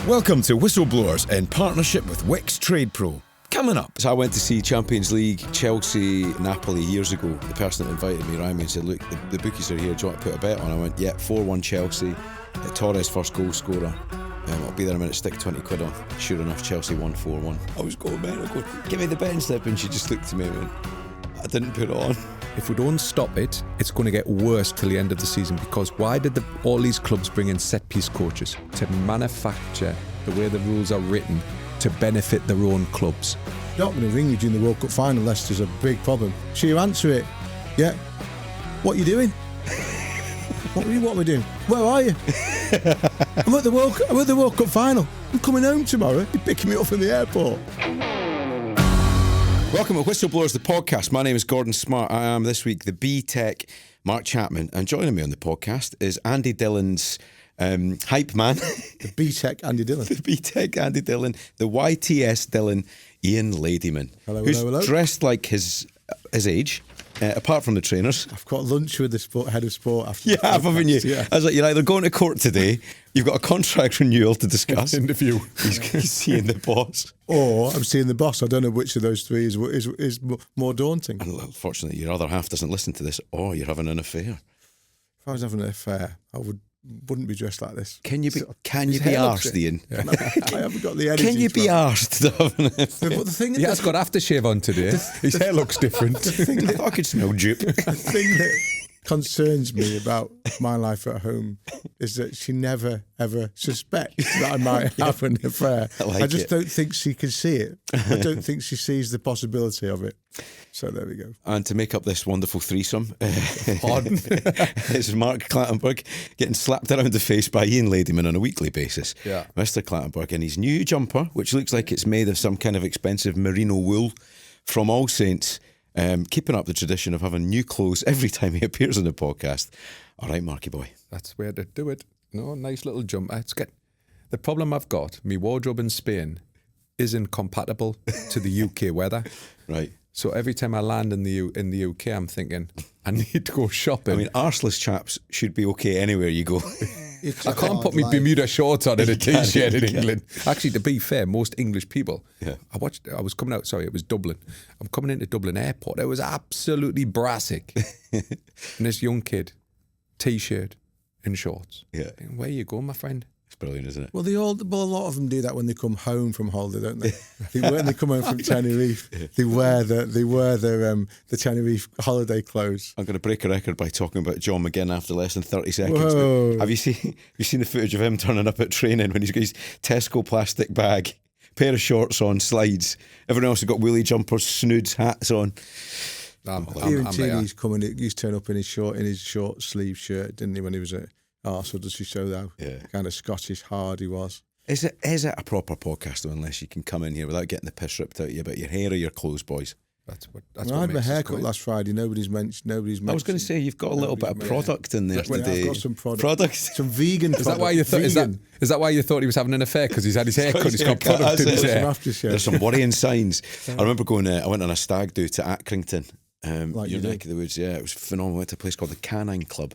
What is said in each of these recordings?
Welcome to Whistleblowers in partnership with Wix Trade Pro. Coming up. So I went to see Champions League, Chelsea, Napoli years ago. The person that invited me rang me and said, look, the bookies are here, do you want to put a bet on? I went, yeah, 4-1 Chelsea. Torres first goal scorer. I'll be there in a minute, stick 20 quid on. Sure enough, Chelsea won 4-1. I was going, man, I go, give me the betting slip. And she just looked at me and went, I didn't put it on. If we don't stop it, it's going to get worse till the end of the season, because why did all these clubs bring in set-piece coaches? To manufacture the way the rules are written to benefit their own clubs. Not going to ring you during the World Cup final unless there's a big problem. So you answer it, yeah, what are you doing? What are we doing? Where are you? I'm at the World Cup final. I'm coming home tomorrow. You're picking me up from the airport. Welcome to Whistleblowers, the podcast. My name is Gordon Smart. I am this week the B-Tech Mark Chapman. And joining me on the podcast is Andy Dillon's hype man. The B-Tech Andy Dillon. The B-Tech Andy Dillon. The YTS Dillon, Ian Ladyman. Hello. Dressed like his age. Apart from the trainers. I've got lunch with the head of sport after. Yeah, haven't you? Yeah. I was like, you're either going to court today, you've got a contract renewal to discuss. Interview. He's seeing the boss. Or I'm seeing the boss. I don't know which of those three is more daunting. And unfortunately, your other half doesn't listen to this. Or you're having an affair. If I was having an affair, I wouldn't be dressed like this. Can you be arsed, Ian? Yeah. I haven't got the energy. Can you be arsed to have an affair? But the thing He has got aftershave on today. His hair looks different. I could smell dupe. The thing that concerns me about my life at home is that she never ever suspects that I might have an affair. I just don't think she can see it. I don't think she sees the possibility of it. So there we go. And to make up this wonderful threesome, it's Mark Clattenburg getting slapped around the face by Ian Ladyman on a weekly basis. Yeah. Mr. Clattenburg in his new jumper, which looks like it's made of some kind of expensive merino wool from All Saints. Keeping up the tradition of having new clothes every time he appears on the podcast. All right, Marky boy. That's where to do it. No, nice little jumper. The problem I've got, my wardrobe in Spain isn't compatible to the UK weather. Right. So every time I land in the UK, I'm thinking, I need to go shopping. I mean, arseless chaps should be okay anywhere you go. I can't put my Bermuda shorts on in a t-shirt in England. Actually, to be fair, most English people, I was coming out, it was Dublin. I'm coming into Dublin Airport. It was absolutely brassic. And this young kid, t-shirt and shorts. Yeah. Where you going, my friend? It's brilliant, isn't it? Well, a lot of them do that when they come home from holiday, don't they? When they come home from Tenerife, they wear the Tenerife holiday clothes. I'm going to break a record by talking about John McGinn after less than 30 seconds. Whoa. Have you seen the footage of him turning up at training when he's got his Tesco plastic bag, pair of shorts on, slides? Everyone else has got woolly jumpers, snoods, hats on. He's turned up in his short sleeve shirt, didn't he, when he was at Arsenal? Does he show how kind of Scottish hard he was? Is it a proper podcast though, unless you can come in here without getting the piss ripped out of you about your hair or your clothes, boys? I had my haircut last Friday. Nobody's mentioned. I was going to say you've got a little bit of product in there today. I've got some product. Some vegan. Is that why you thought? Is that why you thought he was having an affair? Because he's had his hair cut. He's got product in his hair. There's some worrying signs. I remember going. I went on a stag do to Accrington, your neck of the woods. Yeah, it was phenomenal. I went to a place called the Canine Club,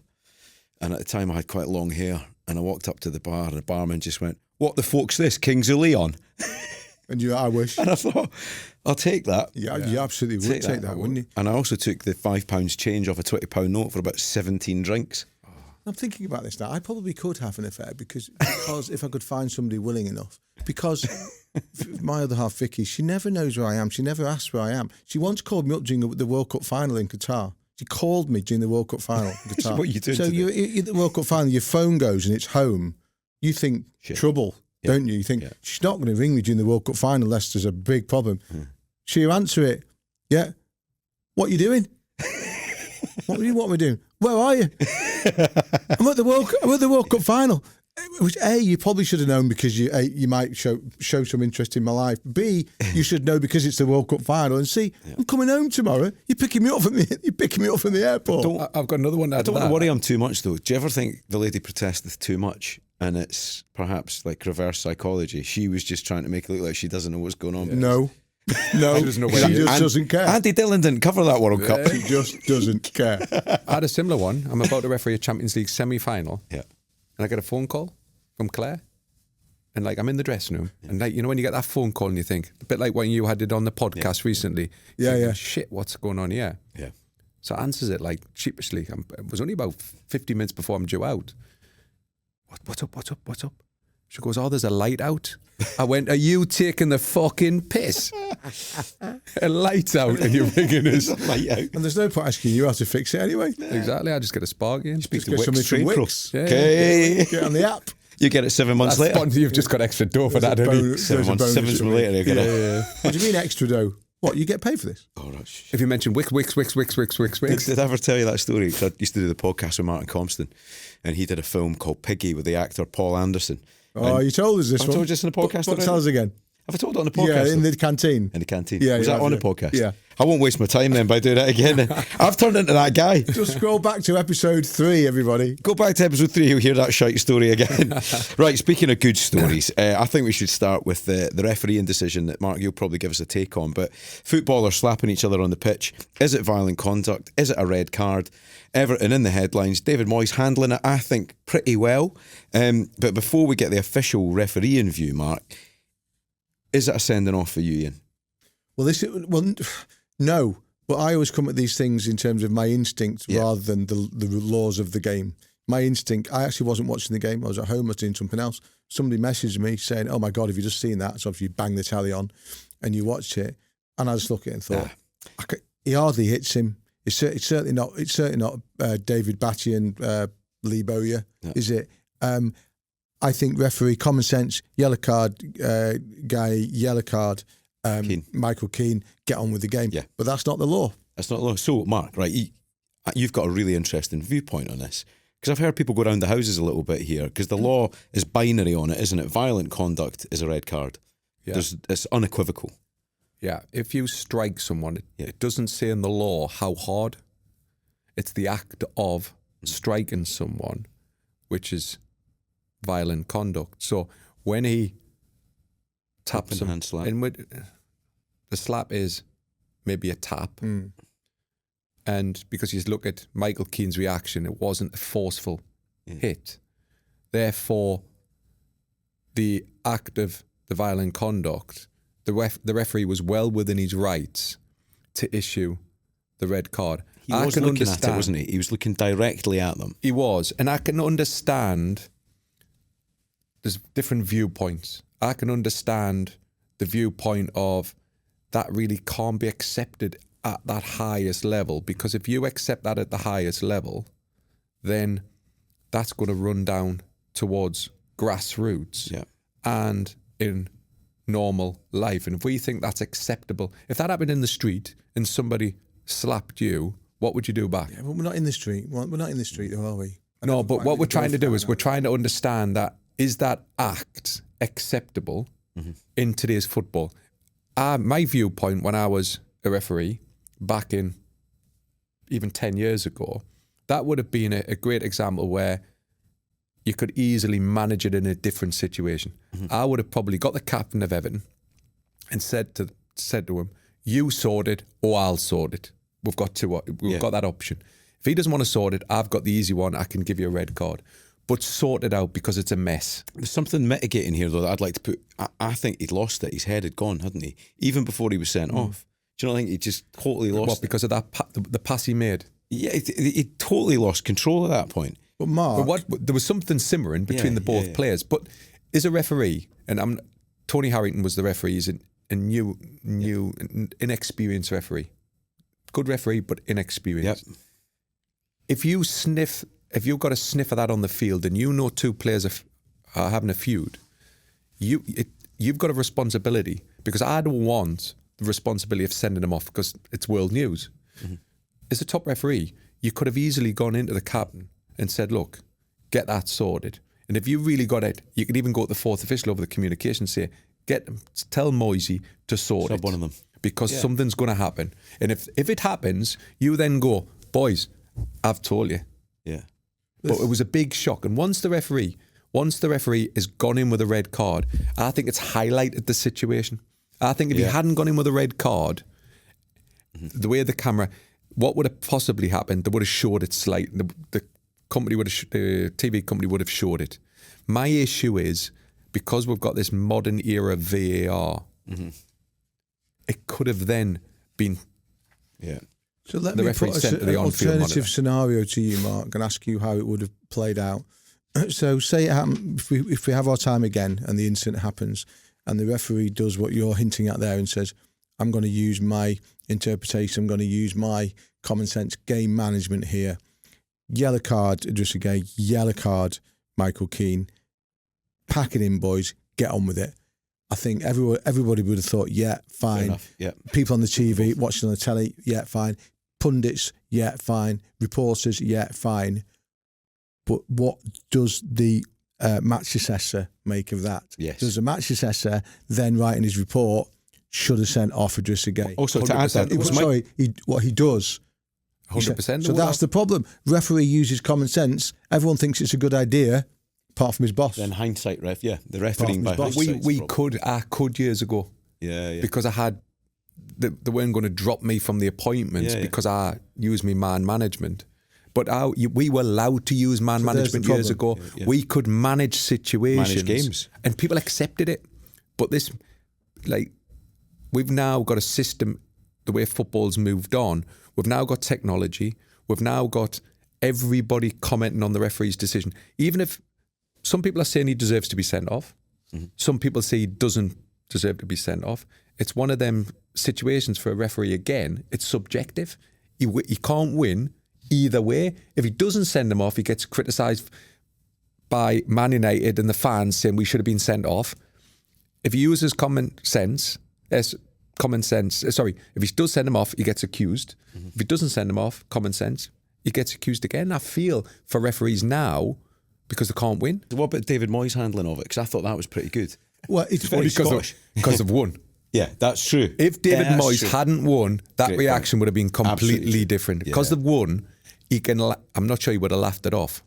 and at the time I had quite long hair. And I walked up to the bar, and the barman just went, "What the fuck's this, Kings of Leon?" And I wish. And I thought, I'll take that. Yeah, you absolutely would take that, wouldn't you? And I also took the £5 change off a £20 note for about 17 drinks. I'm thinking about this now. I probably could have an affair because if I could find somebody willing enough. Because my other half, Vicky, she never knows where I am. She never asks where I am. She once called me up during the World Cup final in Qatar. She called me during the World Cup final in Qatar. So what are you doing? So you're the World Cup final, your phone goes and it's home. You think trouble. Yeah. Don't you? You think, she's not going to ring me during the World Cup final unless there's a big problem. So you answer it, yeah, what are you doing? What are we doing? Where are you? I'm at the World Cup final. Which A, you probably should have known because you might show some interest in my life. B, you should know because it's the World Cup final. And C, I'm coming home tomorrow. You're picking me up from the airport. I've got another one. I don't want to worry him too much though. Do you ever think the lady protested too much? And it's perhaps like reverse psychology. She was just trying to make it look like she doesn't know what's going on. No. She just doesn't care. Andy Dillon didn't cover that World Cup. She just doesn't care. I had a similar one. I'm about to referee a Champions League semi-final. Yeah. And I get a phone call from Claire. and like I'm in the dressing room, and like when you get that phone call and you think a bit like when you had it on the podcast recently. Thinking, shit, what's going on here? Yeah. So I answers it like sheepishly. It was only about 50 minutes before I'm due out. What's up? She goes, oh, there's a light out. I went, are you taking the fucking piss? A light's out and you're ringing us. Light out. And there's no point asking you how to fix it anyway. Exactly. I just get a spark in. Speak to get somebody Whitt's from Trade Pro. Wix. Yeah. Okay. Get on the app. You get it 7 months That's later. fun. You've just got extra dough for that, haven't you? 7 months. bonus 7 months later, you get it. What do you mean extra dough? What, you get paid for this? Oh, right. If you mention Wix. Did I ever tell you that story? 'Cause I used to do the podcast with Martin Compston, and he did a film called Piggy with the actor Paul Anderson. Oh, you told us this I one. told you this in the podcast But already? tell us again. Have I told it on the podcast? Yeah, in the canteen. In the canteen. Yeah, Was you that have, on yeah. the podcast? Yeah. I won't waste my time then by doing that again. I've turned into that guy. Just scroll back to episode 3, everybody. Go back to episode 3, you'll hear that shite story again. Right, speaking of good stories, I think we should start with the refereeing decision that, Mark, you'll probably give us a take on. But footballers slapping each other on the pitch, is it violent conduct? Is it a red card? Everton in the headlines. David Moyes handling it, I think, pretty well. But before we get the official refereeing view, Mark, is it a sending off for you, Ian? Well, no. But I always come at these things in terms of my instinct rather than the laws of the game. My instinct, I actually wasn't watching the game. I was at home, I was doing something else. Somebody messaged me saying, oh my God, have you just seen that? So obviously you bang the telly on and you watched it. And I just looked at it and thought, he hardly hits him. It's certainly not David Batty and Lee Bowyer, is it? I think referee, common sense, yellow card, yellow card, Michael Keane, get on with the game. Yeah. But that's not the law. That's not the law. So, Mark, right, you've got a really interesting viewpoint on this. Because I've heard people go around the houses a little bit here, because the law is binary on it, isn't it? Violent conduct is a red card. Yeah. It's unequivocal. Yeah, if you strike someone, it doesn't say in the law how hard. It's the act of striking someone, which is violent conduct. So when he taps him, the slap is maybe a tap. And because you look at Michael Keane's reaction, it wasn't a forceful hit. Therefore, the act of the violent conduct, the referee was well within his rights to issue the red card. He was looking at it, wasn't he? He was looking directly at them. He was. And I can understand there's different viewpoints. I can understand the viewpoint of that really can't be accepted at that highest level, because if you accept that at the highest level, then that's going to run down towards grassroots and in normal life. And if we think that's acceptable, if that happened in the street and somebody slapped you, what would you do back? Yeah, but we're not in the street. We're not in the street, though, are we? No, but what we're trying to do is we're trying to understand that, is that act acceptable in today's football? My viewpoint when I was a referee back in even 10 years ago, that would have been a great example where you could easily manage it in a different situation. I would have probably got the captain of Everton and said to him, you sort it or I'll sort it. We've got that option. If he doesn't want to sort it, I've got the easy one. I can give you a red card. But sort it out, because it's a mess. There's something mitigating here, though, that I'd like to put. I think he'd lost it. His head had gone, hadn't he? Even before he was sent off. Do you not think he just totally lost it? Because of that the pass he made? Yeah, he totally lost control at that point. But Mark... there was something simmering between the both players. But is a referee, and Tony Harrington was the referee, he's a new, inexperienced referee. Good referee, but inexperienced. Yep. If you've got a sniff of that on the field and you know two players are having a feud, you've got a responsibility, because I don't want the responsibility of sending them off because it's world news. As a top referee, you could have easily gone into the captain and said, look, get that sorted. And if you really got it, you could even go to the fourth official over the communication and say, tell Moisey to sort it. One of them. Because something's going to happen. And if it happens, you then go, boys, I've told you. Yeah. But it was a big shock. And once the referee has gone in with a red card, I think it's highlighted the situation. I think if he hadn't gone in with a red card, the way the camera, what would have possibly happened? They would have showed it slightly. The TV company would have showed it. My issue is because we've got this modern era VAR, it could have then been. Yeah. So let the me referee put sent to the an on-field alternative monitor. scenario to you, Mark, and ask you how it would have played out. So say it happened, if we have our time again and the incident happens and the referee does what you're hinting at there and says, I'm going to use my interpretation, I'm going to use my common sense game management here. Yellow card, Idrissa Gueye, yellow card, Michael Keane. Pack it in, boys, get on with it. I think everybody would have thought, yeah, fine. Yeah. People on the TV, watching on the telly, yeah, fine. Pundits, yeah, fine. Reporters, yeah, fine. But what does the match assessor make of that? Yes. Does the match assessor then write in his report, should have sent off Idrissa Gueye? Also, to add that, what he does. 100%. So that's the problem. Referee uses common sense. Everyone thinks it's a good idea, apart from his boss. Then hindsight the refereeing by boss. hindsight. I could years ago. Yeah. Because I had, they weren't going to drop me from the appointments because I used my man management. But we were allowed to use man management years ago. Yeah. We could manage situations. Manage games. And people accepted it. But this, we've now got a system, the way football's moved on, we've now got technology, we've now got everybody commenting on the referee's decision. Even if some people are saying he deserves to be sent off, some people say he doesn't deserve to be sent off. It's one of them situations for a referee again, it's subjective. He can't win either way. If he doesn't send him off, he gets criticised by Man United and the fans saying we should have been sent off. If he uses common sense, if he does send him off, he gets accused. If he doesn't send him off, common sense, he gets accused again. I feel for referees now, because they can't win. What about David Moyes' handling of it? Because I thought that was pretty good. Well, it's very Scottish. Because they've won. Yeah, that's true. If David That's Moyes true. hadn't won, that Great reaction point. would have been completely Absolutely. different. Because they've won, I'm not sure he would have laughed it off.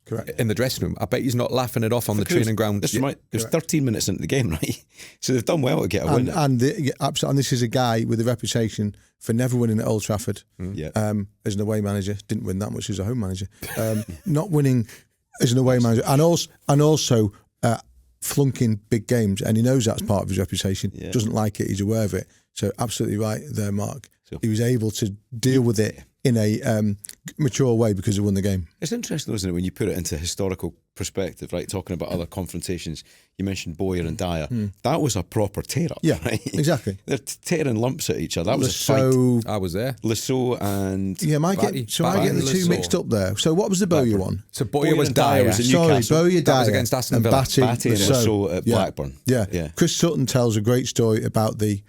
correct. In the dressing room. I bet he's not laughing it off on the training ground. There's 13 minutes into the game, right? So they've done well to get a win. And this is a guy with a reputation for never winning at Old Trafford. Yeah. As an away manager, didn't win that much as a home manager. Not winning as an away manager, and also flunking big games, and he knows that's part of his reputation. Yeah. Doesn't like it. He's aware of it. So absolutely right there, Mark. So- He was able to deal with it in a mature way because he won the game. It's interesting, isn't it, when you put it into historical perspective, right? Talking about other confrontations, you mentioned Bowyer and Dyer. That was a proper tear-up, Yeah, right? exactly. They're tearing lumps at each other. That was a So I was there. fight. Lasso and... yeah, am I getting the two Lasso. mixed up there? So what was the Bowyer one? So Bowyer was and Dyer Dyer. was in Sorry, Newcastle. Bowyer, That was Dyer, against Aston and Villa. Batty and Lasso at Blackburn. Yeah. Yeah. Chris Sutton tells a great story about the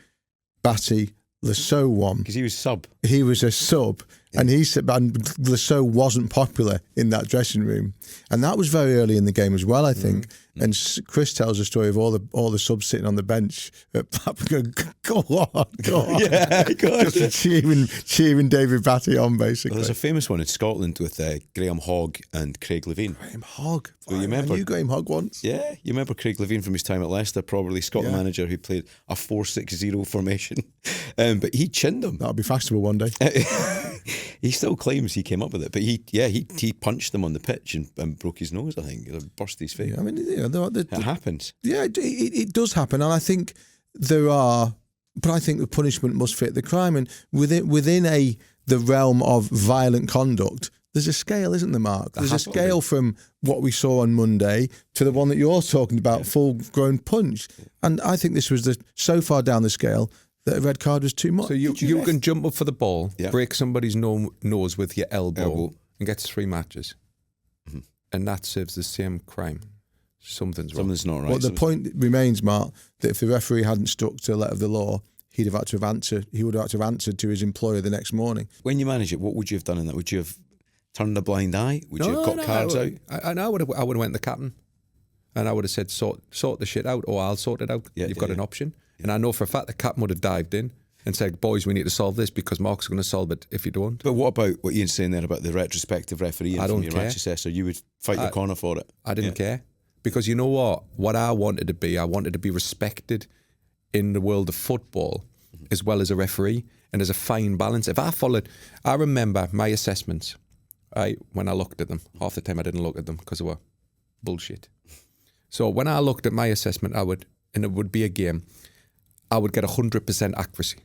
Batty Lasso one. Because he was sub. He was a sub, and he said, and Lasso wasn't popular in that dressing room, and that was very early in the game as well, I think. And Chris tells a story of all the subs sitting on the bench at Blackburn. Go on. Yeah, go on. Just cheering David Batty on, basically. Well, there's a famous one in Scotland with Graham Hogg and Craig Levine. Graham Hogg. Well, you remember- I knew Graham Hogg once. Yeah, you remember Craig Levine from his time at Leicester, probably Scotland manager who played a 4-6-0 formation. But he chinned him. That'll be fashionable one day. He still claims he came up with it, but he punched them on the pitch and broke his nose, I think. He burst his face. I mean, It happens. Yeah, it does happen, and I think but I think the punishment must fit the crime, and within the realm of violent conduct, there's a scale, isn't there, Mark? There's a scale from what we saw on Monday to the one that you're talking about, full-grown punch, and I think this was so far down the scale that a red card was too much. So you can jump up for the ball, break somebody's nose with your elbow. And get 3 matches. And that serves the same crime. Something's wrong. Something's not right. Well, the point remains, Mark, that if the referee hadn't stuck to the letter of the law, he would have had to have answered to his employer the next morning. When you manage it, what would you have done in that? Would you have turned a blind eye? Would you have got cards out? I would have went to the captain, and I would have said, sort the shit out, or I'll sort it out. You've got an option. And I know for a fact the captain would have dived in and said, boys, we need to solve this because Mark's going to solve it if you don't. But what about what Ian's saying there about the retrospective referee from your match assessor? You would fight your corner for it. I didn't care. Because you know what I wanted to be respected in the world of football as well as a referee, and there's a fine balance. If I remember my assessments, when I looked at them, half the time I didn't look at them because they were bullshit. So when I looked at my assessment, and it would be a game, I would get 100% accuracy.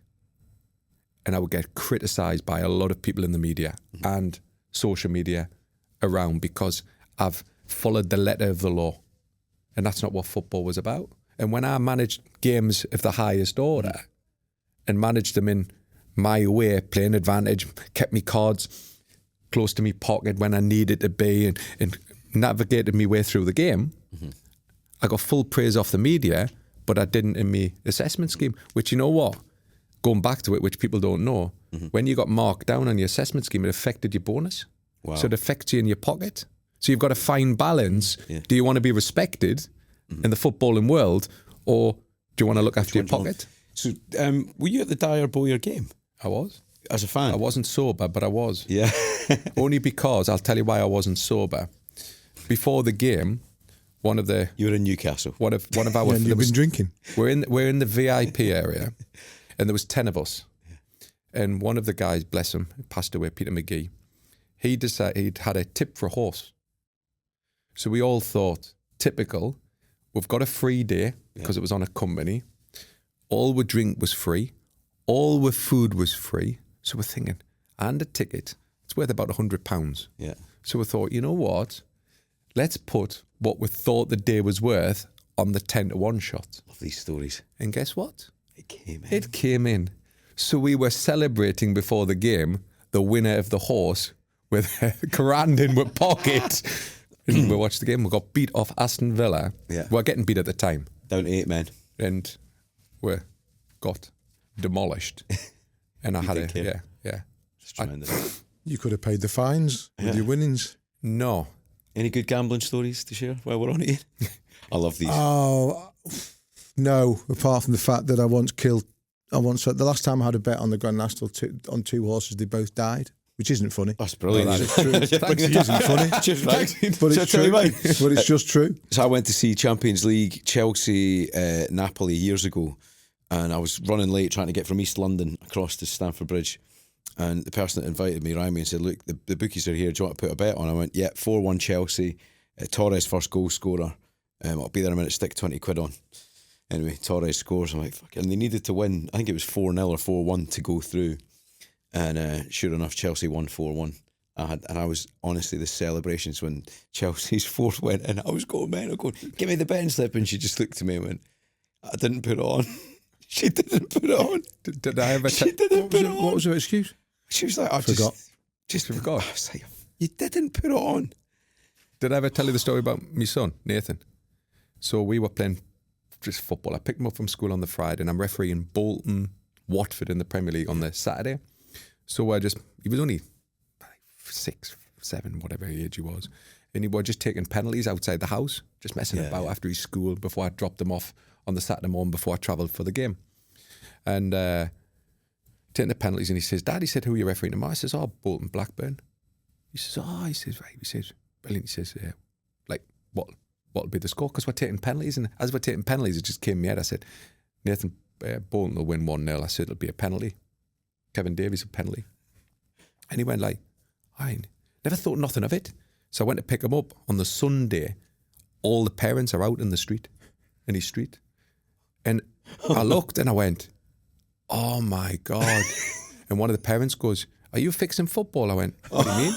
And I would get criticised by a lot of people in the media and social media around because I've followed the letter of the law. And that's not what football was about. And when I managed games of the highest order and managed them in my way, playing advantage, kept me cards close to me pocket when I needed to be and navigated my way through the game, I got full praise off the media, but I didn't in my assessment scheme, which, you know what? Going back to it, which people don't know, when you got marked down on your assessment scheme, it affected your bonus. Wow. So it affects you in your pocket. So you've got to find balance. Yeah. Do you want to be respected in the footballing world, or do you want to look after your pocket? So were you at the Dyer Bowyer game? I was. As a fan? I wasn't sober, but I was. Yeah. Only because, I'll tell you why I wasn't sober. Before the game, one of the... You were in Newcastle. One of our... And you've been drinking. We're in the VIP area, and there was 10 of us. And one of the guys, bless him, passed away, Peter McGee, he decided he'd had a tip for a horse. So we all thought, typical, we've got a free day because it was on a company. All we drink was free. All the food was free. So we're thinking, and a ticket, it's worth about £100. Yeah. So we thought, you know what? Let's put what we thought the day was worth on the 10-1 shot. Love these stories. And guess what? It came in. It came in. So we were celebrating before the game the winner of the horse with Corandin with pocket. And we watched the game. We got beat off Aston Villa. Yeah. We were getting beat at the time. Down to 8 men. And we got demolished. And I had a... care. Yeah. It's tremendous. You could have paid the fines with your winnings. No. Any good gambling stories to share while we're on it? I love these. Oh, no, apart from the fact that the last time I had a bet on the Grand National on 2 horses, they both died, which isn't funny. That's brilliant. No, that is true. Thanks. It isn't funny. Just right. But it's true. But it's just true. So I went to see Champions League Chelsea Napoli years ago, and I was running late trying to get from East London across to Stamford Bridge, and the person that invited me rang me and said, look, the bookies are here, do you want to put a bet on? I went, yeah, 4-1 Chelsea, Torres first goal scorer, I'll be there in a minute, stick 20 quid on. Anyway, Torres scores. I'm like, fuck. And they needed to win. I think it was 4-0 or 4-1 to go through. And sure enough, Chelsea won 4-1. I was honestly, the celebrations when Chelsea's fourth went, and I was going, man, give me the betting slip. And she just looked at me and went, I didn't put it on. She didn't put it on. Did I ever... She didn't put it on. What was her excuse? She was like, I forgot. Just forgot. I was like, you didn't put it on. Did I ever tell you the story about my son, Nathan? So we were playing just football. I picked him up from school on the Friday, and I'm refereeing Bolton, Watford in the Premier League on the Saturday. So he was only 6, 7, whatever age he was. And he was just taking penalties outside the house, just messing about after his school before I dropped him off on the Saturday morning before I travelled for the game. And taking the penalties, and he says, Dad, he said, who are you refereeing tomorrow? I says, Bolton Blackburn. He says, he says, right. He says, brilliant. He says, what'll be the score? Because we're taking penalties. And as we're taking penalties, it just came in my head. I said, Nathan, Bolton will win 1-0. I said, it'll be a penalty. Kevin Davies, a penalty. And he went like, I never thought nothing of it. So I went to pick him up on the Sunday. All the parents are out in his street. And I looked and I went, oh my God. And one of the parents goes, are you fixing football? I went, what do you mean?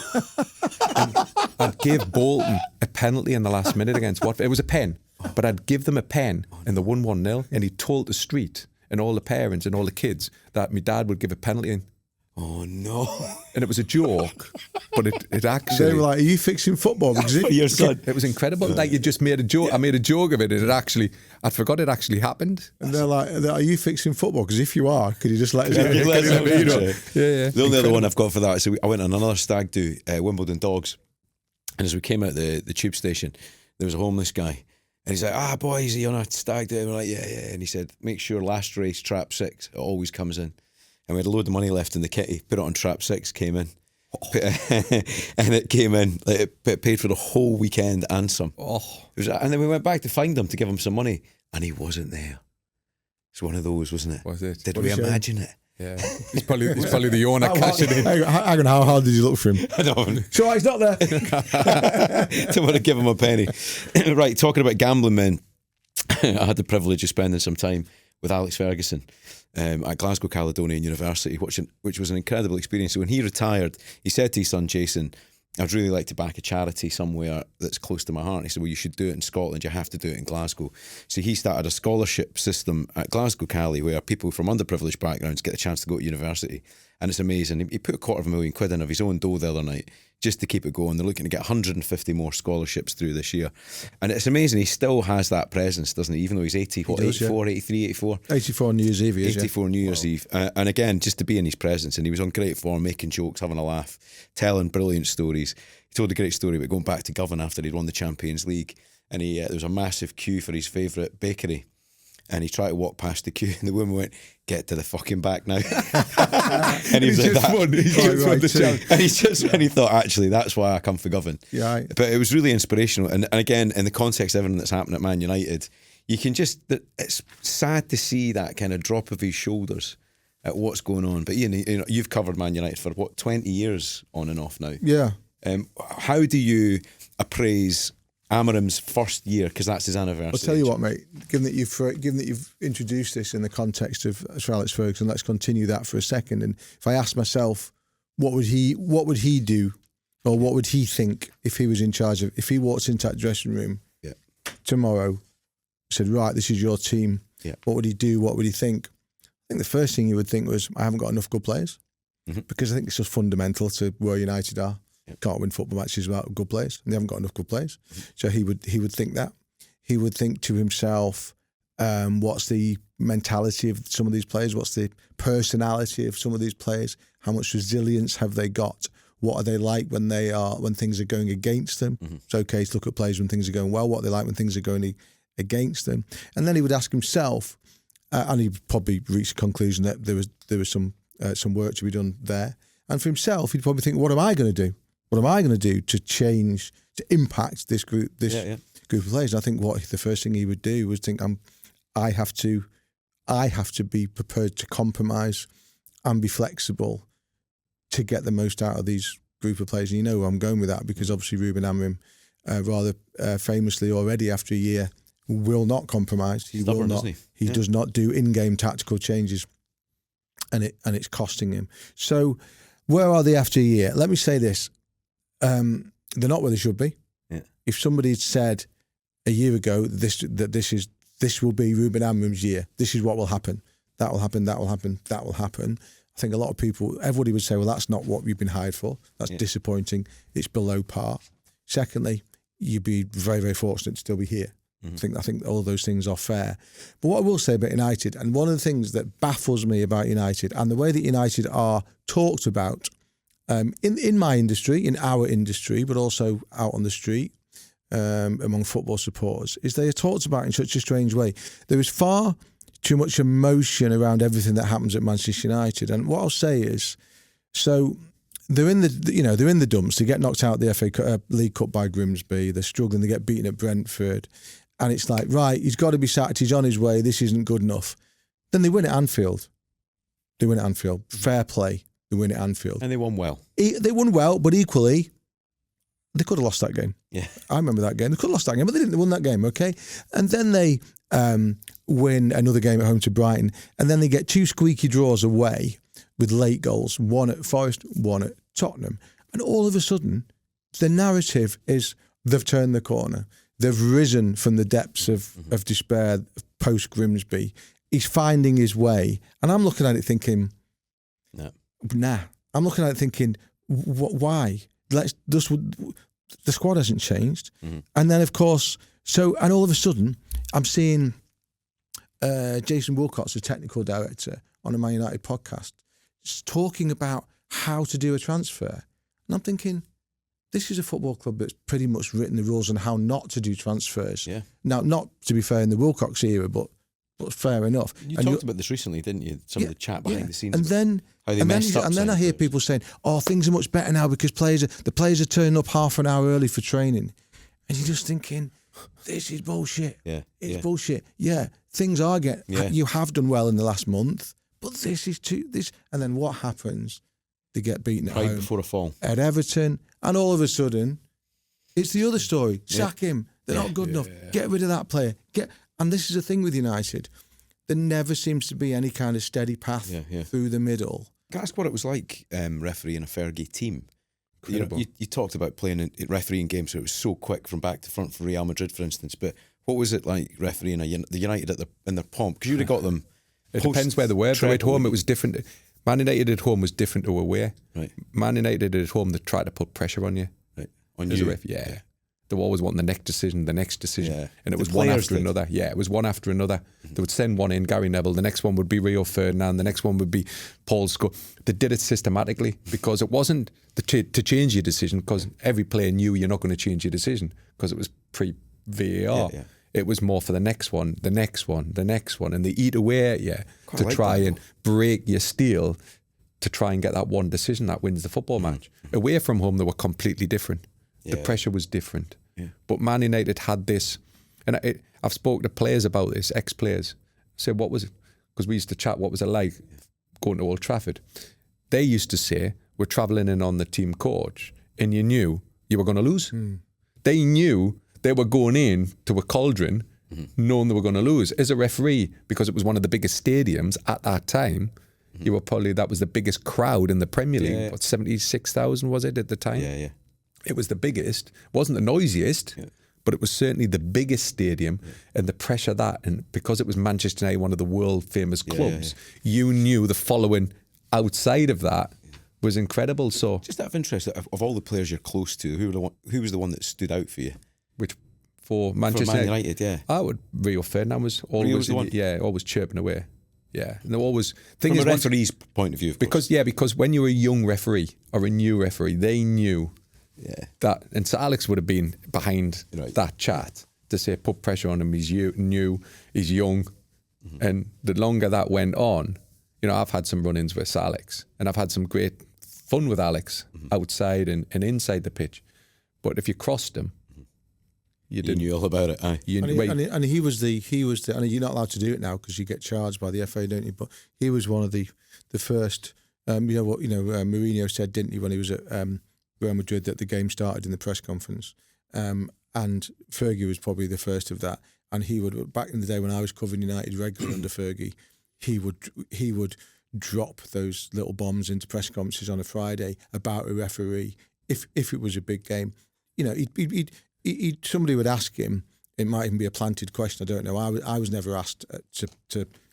And I'd give Bolton a penalty in the last minute against Watford. It was a pen, but I'd give them a pen and they won 1-0. And he told the street and all the parents and all the kids that my dad would give a penalty in. Oh no. And it was a joke, but it actually... They were like, are you fixing football? Because your son. It was incredible. Like, you just made a joke. I made a joke of it, and I forgot it actually happened. And they're like, are you fixing football? Because if you are, could you just let us know? Yeah. The only other one I've got for that, so I went on another stag do, Wimbledon Dogs, and as we came out the tube station, there was a homeless guy, and he's like, boys, are you on a stag do? And we're like, yeah. And he said, make sure last race, trap 6, it always comes in. And we had a load of money left in the kitty, put it on trap 6, came in. And it came in, it paid for the whole weekend and some. And then we went back to find him to give him some money, and he wasn't there. It's one of those, wasn't it? Was it? Did we imagine it? Yeah, he's probably the owner cashing in. Hang on, how hard did you look for him? I don't. So he's not there. Don't want to give him a penny. Right, talking about gambling men, I had the privilege of spending some time with Alex Ferguson at Glasgow Caledonian University, which was an incredible experience. So when he retired, he said to his son Jason, I'd really like to back a charity somewhere that's close to my heart. He said, well, you should do it in Scotland. You have to do it in Glasgow. So he started a scholarship system at Glasgow Cali where people from underprivileged backgrounds get a chance to go to university. And it's amazing. He put £250,000 in of his own dough the other night just to keep it going. They're looking to get 150 more scholarships through this year. And it's amazing. He still has that presence, doesn't he? Even though he's 84, 83, 84? 84 New Year's Eve, 84 New Year's Eve. And again, just to be in his presence. And he was on great form, making jokes, having a laugh, telling brilliant stories. He told a great story about going back to Govan after he'd won the Champions League. And there was a massive queue for his favourite bakery. And he tried to walk past the queue, and the woman went, "Get to the fucking back now." And he was like, and he thought, actually, that's why I come for Govan. Yeah. But it was really inspirational. And again, in the context of everything that's happened at Man United, you can it's sad to see that kind of drop of his shoulders at what's going on. But Ian, you've covered Man United for 20 years on and off now. Yeah. How do you appraise Amarim's first year, because that's his anniversary? I'll tell you what, mate. Given that you've introduced this in the context of Sir Alex Ferguson, let's continue that for a second. And if I ask myself, what would he do, or what would he think if he was in charge of? If he walked into that dressing room tomorrow, said, "Right, this is your team." Yeah. What would he do? What would he think? I think the first thing he would think was, "I haven't got enough good players," because I think it's just fundamental to where United are. Can't win football matches without good players, and they haven't got enough good players. So he would think that. He would think to himself, what's the mentality of some of these players? What's the personality of some of these players? How much resilience have they got? What are they like when things are going against them? It's okay to look at players when things are going well. What are they like when things are going against them? And then he would ask himself, and he'd probably reach the conclusion that there was some work to be done there. And for himself, he'd probably think, what am I going to do? What am I going to do to change, to impact this group of players? And I think what the first thing he would do was think, I have to be prepared to compromise and be flexible to get the most out of these group of players. And you know where I'm going with that, because obviously Ruben Amorim, rather famously already after a year, will not compromise. He will not. He does not do in-game tactical changes, and it's costing him. So where are they after a year? Let me say this. They're not where they should be. Yeah. If somebody had said a year ago this will be Ruben Amorim's year, this is what will happen, that will happen, that will happen, that will happen, I think a lot of people, everybody would say, well, that's not what you've been hired for. That's disappointing. It's below par. Secondly, you'd be very, very fortunate to still be here. I think all those things are fair. But what I will say about United, and one of the things that baffles me about United and the way that United are talked about in my industry, in our industry, but also out on the street among football supporters, is they are talked about in such a strange way. There is far too much emotion around everything that happens at Manchester United. And what I'll say is, so they're in the dumps. They get knocked out of the FA League Cup by Grimsby. They're struggling. They get beaten at Brentford. And it's like, right, he's got to be sacked. He's on his way. This isn't good enough. Then they win at Anfield. Fair play. They win at Anfield. And they won well. They won well, but equally, they could have lost that game. Yeah. I remember that game. They could have lost that game, but they didn't. They won that game, okay? And then they win another game at home to Brighton, and then they get two squeaky draws away with late goals, one at Forest, one at Tottenham. And all of a sudden, the narrative is they've turned the corner. They've risen from the depths of despair post-Grimsby. He's finding his way. And I'm looking at it thinking... Nah. I'm looking at it thinking, why? The squad hasn't changed. And then, of course, and all of a sudden, I'm seeing Jason Wilcox, the technical director, on a Man United podcast, talking about how to do a transfer. And I'm thinking, this is a football club that's pretty much written the rules on how not to do transfers. Yeah. Now, not to be fair in the Wilcox era, but fair enough. You talked about this recently, didn't you? Some of the chat behind the scenes. And then I hear people saying, "Oh, things are much better now because the players are turning up half an hour early for training," and you're just thinking, "This is bullshit. It's bullshit." Yeah, things are you have done well in the last month, but this is too this. And then what happens? They get beaten at Pride home before a fall. at Everton, and all of a sudden, it's the other story. Sack him. They're not good enough. Get rid of that player. And this is the thing with United. There never seems to be any kind of steady path through the middle. Can I ask what it was like refereeing a Fergie team? You know, you talked about playing in refereeing games, so it was so quick from back to front for Real Madrid, for instance. But what was it like refereeing the United in their pomp? Because you'd have got them. It depends where they were. But at home, it was different. Man United at home was different to away. Right. Man United at home, they tried to put pressure on you. Right. On as you. a ref, yeah. They were always wanting the next decision, Yeah. and it was The one players after did. another. Yeah, it was one after another. They would send one in, Gary Neville. The next one would be Rio Ferdinand. The next one would be Paul Scholes. They did it systematically because it wasn't to change your decision, because every player knew you're not going to change your decision because it was pre-VAR. Yeah. It was more for the next one, the next one, the next one, and they eat away at you Quite to like try that, and break your steel to try and get that one decision that wins the football match. Away from home, they were completely different. The pressure was different. Yeah. But Man United had this, and I've spoken to players about this, ex-players. Said, what was it? Because we used to chat, what was it like going to Old Trafford? They used to say, we're travelling in on the team coach, and you knew you were going to lose. They knew they were going in to a cauldron knowing they were going to lose. As a referee, because it was one of the biggest stadiums at that time, you were probably, that was the biggest crowd in the Premier League. Yeah. What, 76,000 was it at the time? Yeah. It was the biggest. Wasn't the noisiest, but it was certainly the biggest stadium, and the pressure that, and because it was Manchester United, one of the world famous clubs, you knew the following outside of that was incredible. So, Just out of interest, of all the players you're close to, who was the one that stood out for you? which for Manchester For Man United, yeah. I would. Rio Ferdinand was always was the one? always chirping away. Yeah, and they always thing From is a once- referee's point of view, of course. because when you're a young referee or a new referee, they knew that, and Sir Alex would have been behind that chat to say put pressure on him. He's new, he's young, and the longer that went on, you know, I've had some run-ins with Sir Alex, and I've had some great fun with Alex outside and inside the pitch. But if you crossed him, you didn't. You knew all about it, aye. And he was the. I mean, you're not allowed to do it now because you get charged by the FA, don't you? But he was one of the first. Mourinho said, didn't he, when he was at Real Madrid, that the game started in the press conference, and Fergie was probably the first of that. And he would, back in the day when I was covering United regularly under Fergie, he would drop those little bombs into press conferences on a Friday about a referee if it was a big game. You know, somebody would ask him. It might even be a planted question. I don't know. I was never asked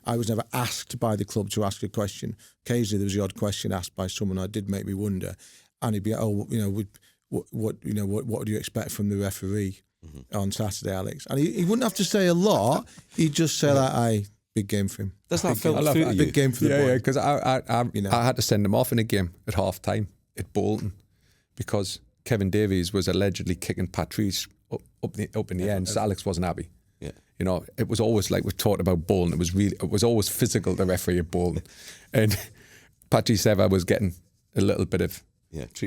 I was never asked by the club to ask a question. Occasionally there was the odd question asked by someone that did make me wonder, and he'd be, what do you expect from the referee on Saturday, Alex? And he wouldn't have to say a lot. He'd just say that, big game for him. Does that feel through to you? Big game for the boy. Yeah, because I had to send him off in a game at half time at Bolton because Kevin Davies was allegedly kicking Patrice up in the end. So Alex wasn't happy. Yeah. You know, it was always like we've talked about Bolton. It was always physical, the referee at Bolton. And Patrice Eva was getting a little bit of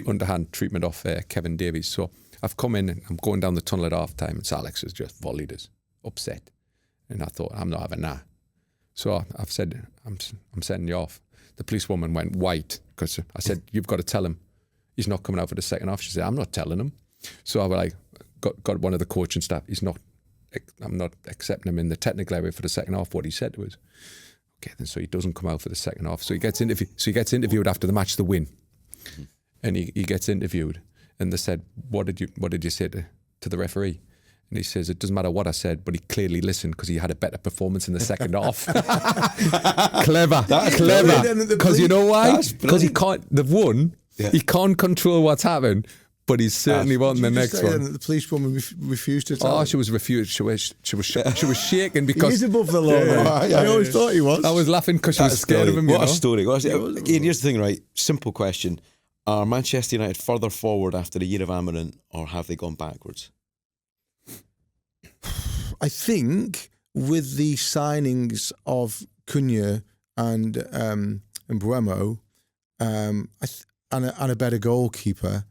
underhand treatment off Kevin Davies. So I've come in and I'm going down the tunnel at half time, and Alex has just volleyed us, upset. And I thought, I'm not having that. So I've said, I'm sending you off. The policewoman went white because I said, you've got to tell him he's not coming out for the second half. She said, I'm not telling him. So I was like, got one of the coaching staff. I'm not accepting him in the technical area for the second half. What he said to us. Okay, then so he doesn't come out for the second half. So he gets interviewed after the match to win, and he gets interviewed, and they said, what did you say to the referee? And he says, it doesn't matter what I said, but he clearly listened because he had a better performance in the second half. Clever. Because you know why? Because they've won. Yeah. He can't control what's happened, but he's certainly wanting the next one. The policewoman refused to tell. Oh, she was refused. She was shaking because he's above the law. I always thought he was. I was laughing because she was scared of him. What a story! Ian, here's the thing, right? Simple question: are Manchester United further forward after a year of Amarant, or have they gone backwards? I think with the signings of Cunha and Mbeumo, and a better goalkeeper,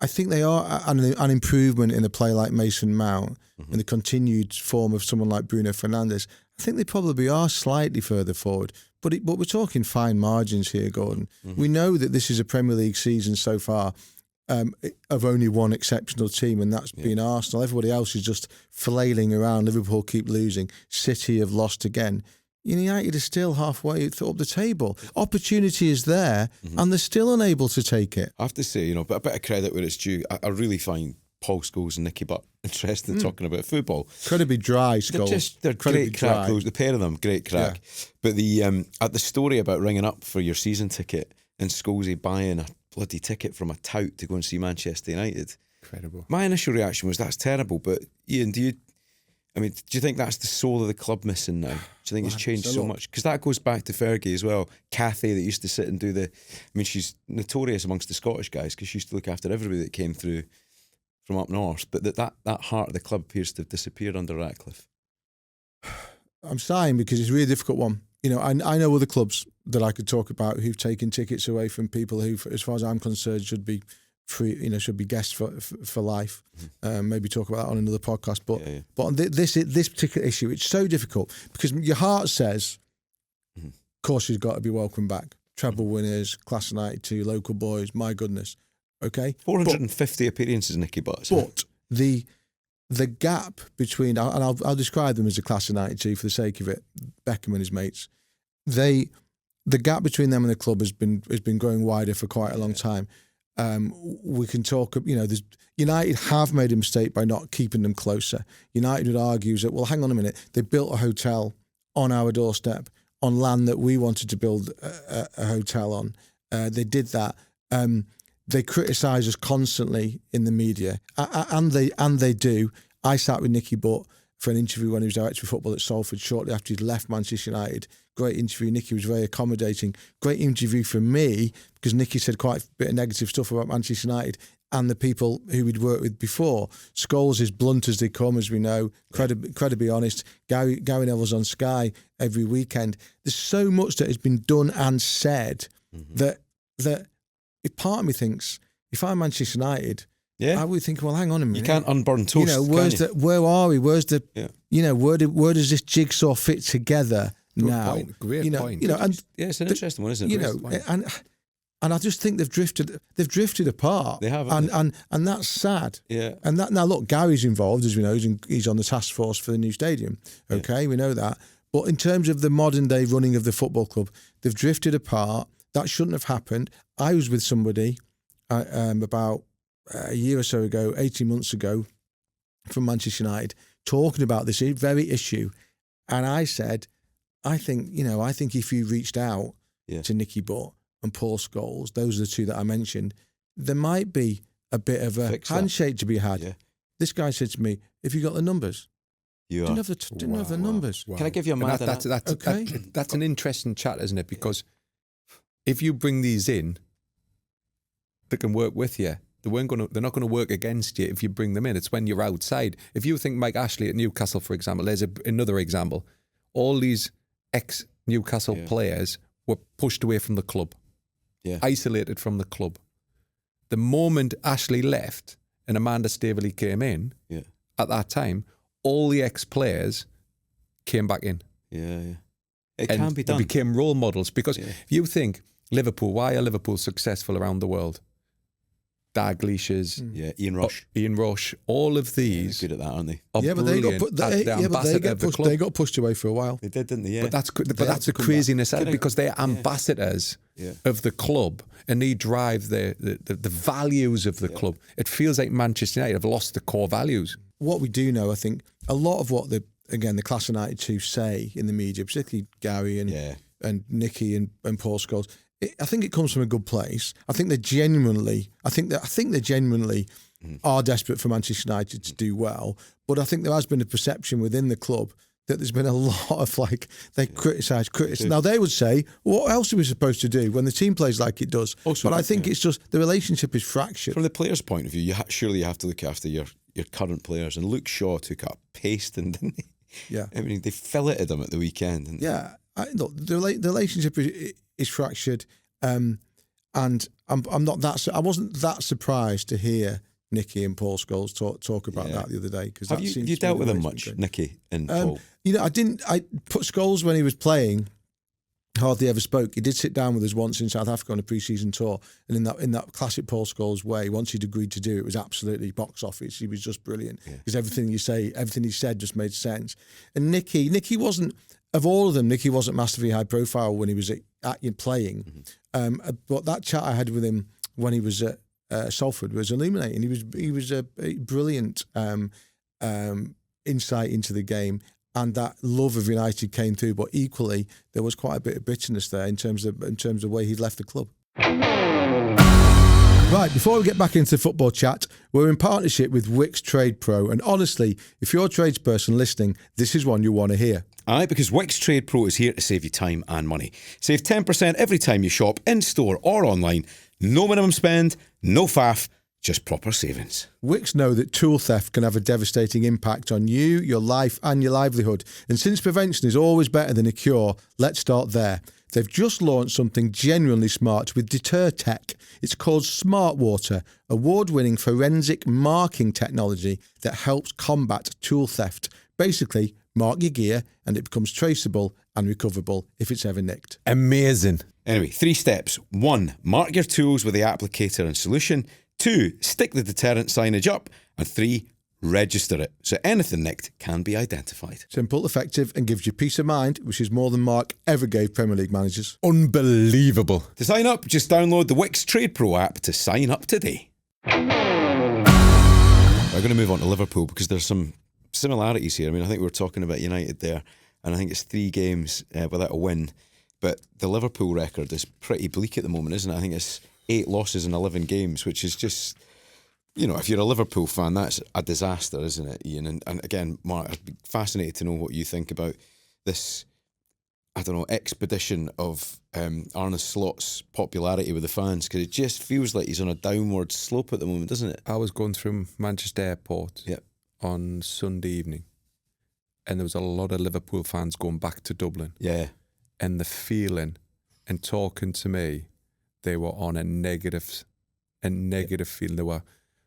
I think they are an improvement in a player like Mason Mount and the continued form of someone like Bruno Fernandes. I think they probably are slightly further forward. But we're talking fine margins here, Gordon. We know that this is a Premier League season so far of only one exceptional team, and that's been Arsenal. Everybody else is just flailing around. Liverpool keep losing. City have lost again. United is still halfway up the table. Opportunity is there, and they're still unable to take it. I have to say, but a bit of credit where it's due. I really find Paul Scholes and Nicky Butt interesting talking about football. Incredibly dry, Scholes. They're great crack. The pair of them, great crack. Yeah. But the story about ringing up for your season ticket and Scholesy buying a bloody ticket from a tout to go and see Manchester United. Incredible. My initial reaction was, that's terrible. But Ian, do you think that's the soul of the club missing now? Do you think it's changed so much? Because that goes back to Fergie as well. Kathy, that used to sit and do she's notorious amongst the Scottish guys because she used to look after everybody that came through from up north. But that heart of the club appears to have disappeared under Ratcliffe. I'm sighing because it's a really difficult one. I know other clubs that I could talk about who've taken tickets away from people who, as far as I'm concerned, should be free. Should be guests for life. Maybe talk about that on another podcast. But on this particular issue, it's so difficult because your heart says, of course, you've got to be welcome back. Treble winners, class of '92, local boys. My goodness. Okay, 450 appearances, Nicky Butts. But the gap between, and I'll describe them as a class of '92 for the sake of it. Beckham and his mates. The gap between them and the club has been growing wider for quite a long time. We can talk, United have made a mistake by not keeping them closer. United would argue that, well, hang on a minute, they built a hotel on our doorstep on land that we wanted to build a hotel on. They did that. They criticise us constantly in the media, and they do. I sat with Nicky Butt for an interview when he was director of football at Salford shortly after he'd left Manchester United. Great interview. Nicky was very accommodating. Great interview for me because Nicky said quite a bit of negative stuff about Manchester United and the people who we'd worked with before. Scholes is blunt as they come, as we know, incredibly honest. Gary Neville's on Sky every weekend. There's so much that has been done and said that if part of me thinks, if I'm Manchester United, I would think, well, hang on a minute. You can't unburn toast, where are we? Where's the, where does this jigsaw fit together now? Great point. And it's an interesting one, isn't it? And I just think they've drifted apart. They have, and that's sad. Yeah. And now look, Gary's involved, as we know. He's on the task force for the new stadium. Okay, we know that. But in terms of the modern day running of the football club, they've drifted apart. That shouldn't have happened. I was with somebody about a year or so ago, 18 months ago, from Manchester United, talking about this very issue. And I said, I think if you reached out to Nicky Butt and Paul Scholes, those are the two that I mentioned, there might be a bit of a handshake to be had. Yeah. This guy said to me, "Have you got the numbers?" Didn't have the numbers. Wow. Can I give you a mind? That's an interesting chat, isn't it? Because if you bring these in, they can work with you. They're not going to work against you if you bring them in. It's when you're outside. If you think Mike Ashley at Newcastle, for example, there's another example. All these ex-Newcastle players were pushed away from the club, isolated from the club. The moment Ashley left and Amanda Staveley came in, at that time, all the ex-players came back in. It can be done. They became role models because if you think Liverpool, why are Liverpool successful around the world? Dalglish's, Ian Rush, all of these. They're good at that, aren't they? They got pushed away for a while. They did, didn't they? Yeah. But that's the craziness because they're ambassadors of the club and they drive the values of the club. It feels like Manchester United have lost the core values. What we do know, I think, a lot of what the class of '92 say in the media, particularly Gary and Nicky and Paul Scholes, I think it comes from a good place. I think they genuinely are desperate for Manchester United to do well. But I think there has been a perception within the club that there's been a lot of they criticise critics. Now they would say, what else are we supposed to do when the team plays like it does? Also, but I think it's just the relationship is fractured. From the player's point of view, surely you have to look after your current players. And Luke Shaw took up pasting, didn't he? Yeah. I mean, they filleted him at the weekend. Look, the relationship is fractured, and I wasn't that surprised to hear Nicky and Paul Scholes talk about that the other day. Because have you dealt with them much, Nicky and Paul? I put Scholes when he was playing. Hardly ever spoke. He did sit down with us once in South Africa on a pre-season tour, and in that classic Paul Scholes way, once he'd agreed to do it, was absolutely box office. He was just brilliant because everything he said just made sense. And Nicky wasn't, of all of them, Nicky wasn't massively high profile when he was at playing. But that chat I had with him when he was at Salford was illuminating. He was a brilliant insight into the game. And that love of United came through, but equally there was quite a bit of bitterness there in terms of the way he'd left the club. Right, before we get back into football chat, we're in partnership with Wix Trade Pro, and honestly, if you're a tradesperson listening, this is one you want to hear. Aye, because Wix Trade Pro is here to save you time and money. Save 10% every time you shop in store or online. No minimum spend, no faff. Just proper savings. Wix know that tool theft can have a devastating impact on you, your life and your livelihood. And since prevention is always better than a cure, let's start there. They've just launched something genuinely smart with Deter Tech. It's called Smart Water, award-winning forensic marking technology that helps combat tool theft. Basically, mark your gear and it becomes traceable and recoverable if it's ever nicked. Amazing. Anyway, 3 steps. 1, mark your tools with the applicator and solution. 2, stick the deterrent signage up. And 3, register it so anything nicked can be identified. Simple, effective, and gives you peace of mind, which is more than Mark ever gave Premier League managers. Unbelievable. To sign up, just download the Wix Trade Pro app to sign up today. We're going to move on to Liverpool because there's some similarities here. I mean, I think we were talking about United there, and I think it's 3 games without a win. But the Liverpool record is pretty bleak at the moment, isn't it? I think it's 8 losses in 11 games, which is just, if you're a Liverpool fan, that's a disaster, isn't it, Ian? And again, Mark, I'd be fascinated to know what you think about this, expedition of Arne Slot's popularity with the fans, because it just feels like he's on a downward slope at the moment, doesn't it? I was going through Manchester Airport on Sunday evening, and there was a lot of Liverpool fans going back to Dublin. Yeah. And the feeling and talking to me, they were on a negative feeling. They were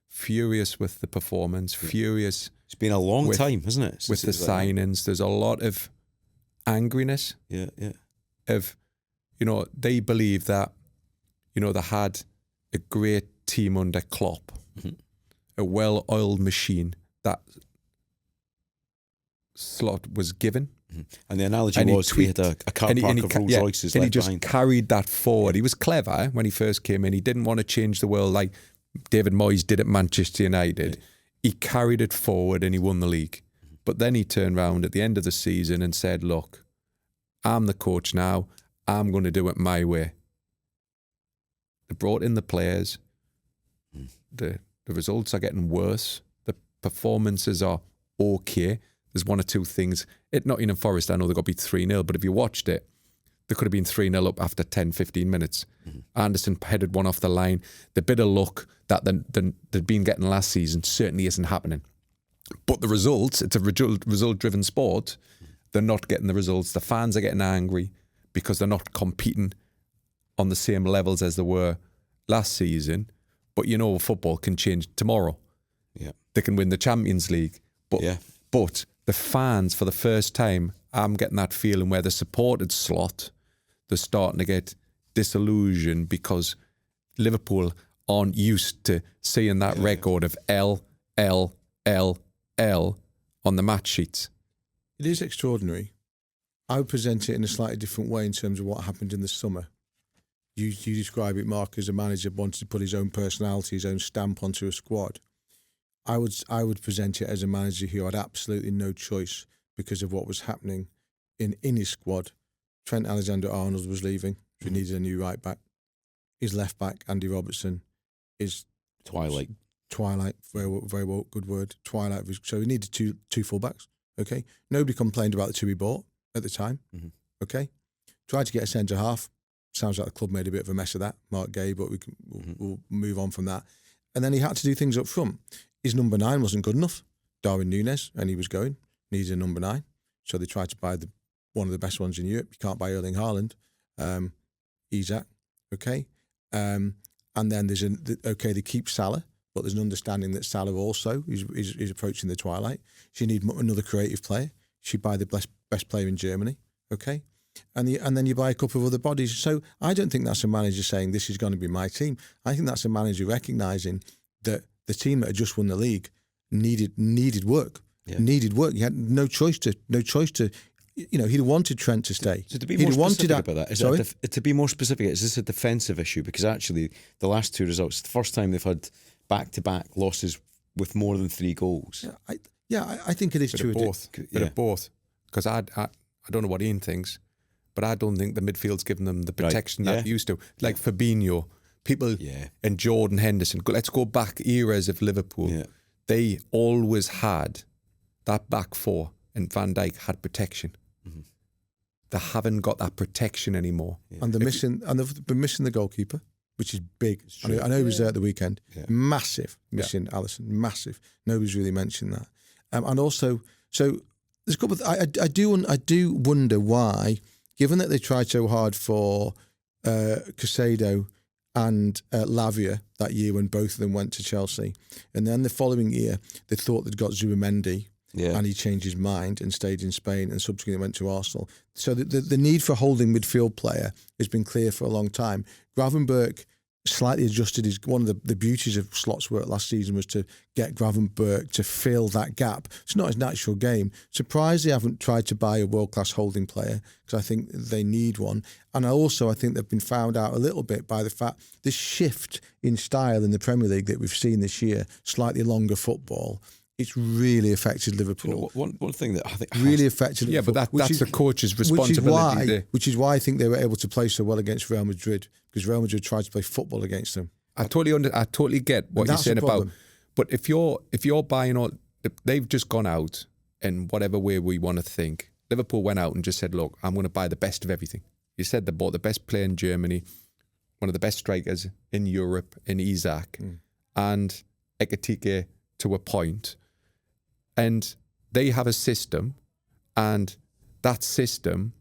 furious with the performance, furious. It's been a long time, hasn't it? With the signings. There's a lot of angriness. Yeah. Of, they believe that, they had a great team under Klopp, a well-oiled machine that Slot was given. And the analogy was he had a car park of Rolls Royces and left he just behind. carried that forward. He was clever when he first came in. He didn't want to change the world like David Moyes did at Manchester United. Yeah. He carried it forward and he won the league. But then he turned around at the end of the season and said, look, I'm the coach now. I'm going to do it my way. They brought in the players. The results are getting worse. The performances are okay. There's 1 or 2 things. At Nottingham Forest, I know they got beat 3-0, but if you watched it, they could have been 3-0 up after 10, 15 minutes. Anderson headed one off the line. The bit of luck that they'd been getting last season certainly isn't happening. But the results, it's a result-driven sport. They're not getting the results. The fans are getting angry because they're not competing on the same levels as they were last season. But football can change tomorrow. Yeah, they can win the Champions League. But the fans, for the first time, I'm getting that feeling where the supported Slot, they're starting to get disillusioned because Liverpool aren't used to seeing that record of L, L, L, L on the match sheets. It is extraordinary. I would present it in a slightly different way in terms of what happened in the summer. You describe it, Mark, as a manager wanted to put his own personality, his own stamp onto a squad. I would present it as a manager who had absolutely no choice because of what was happening in his squad. Trent Alexander-Arnold was leaving. So he needed a new right back. His left back, Andy Robertson, is Twilight, very well, good word. Twilight. So he needed two fullbacks. Okay, nobody complained about the 2 he bought at the time. Okay, tried to get a centre half. Sounds like the club made a bit of a mess of that, Mark Gay, but we'll move on from that. And then he had to do things up front. His number 9 wasn't good enough. Darwin Núñez, and he was going, needed a number 9. So they tried to buy one of the best ones in Europe. You can't buy Erling Haaland. Isaac, okay. And then they keep Salah, but there's an understanding that Salah also is approaching the twilight. She need another creative player. She'd buy the best player in Germany, okay? And then you buy a couple of other bodies. So I don't think that's a manager saying this is going to be my team. I think that's a manager recognising that the team that had just won the league needed work. Yeah. Needed work. You had no choice to. He'd wanted Trent to stay. So to be more specific about that, to be more specific, is this a defensive issue? Because actually, the last two results, the first time they've had back-to-back losses with more than 3 goals. I think it is true. Bit of both. Because I don't know what Ian thinks, but I don't think the midfield's given them the protection that it used to. Like Fabinho, people, and Jordan Henderson. Let's go back eras of Liverpool. Yeah. They always had that back four, and Van Dijk had protection. Mm-hmm. They haven't got that protection anymore, and they've been missing the goalkeeper, which is big. I know he was there at the weekend. Yeah. Massive missing Alisson, massive. Nobody's really mentioned that, and also so there's a couple. I do wonder why, given that they tried so hard for Caicedo and Lavia that year when both of them went to Chelsea, and then the following year they thought they'd got Zubimendi. Yeah. And he changed his mind and stayed in Spain and subsequently went to Arsenal. So the need for holding midfield player has been clear for a long time. Gravenberch slightly adjusted one of the beauties of Slot's work last season was to get Gravenberch to fill that gap. It's not his natural game. Surprised they haven't tried to buy a world-class holding player because I think they need one. And I think they've been found out a little bit by the fact this shift in style in the Premier League that we've seen this year, slightly longer football, it's really affected Liverpool. You know, one thing that I think really affected Liverpool. Yeah, but that's the coach's responsibility. Which is why I think they were able to play so well against Real Madrid, because Real Madrid tried to play football against them. I totally get what you're saying about. But if you're buying all, they've just gone out in whatever way we want to think. Liverpool went out and just said, "Look, I'm going to buy the best of everything." You said they bought the best player in Germany, one of the best strikers in Europe, in Isak, and Ekitike to a point. And they have a system, and that system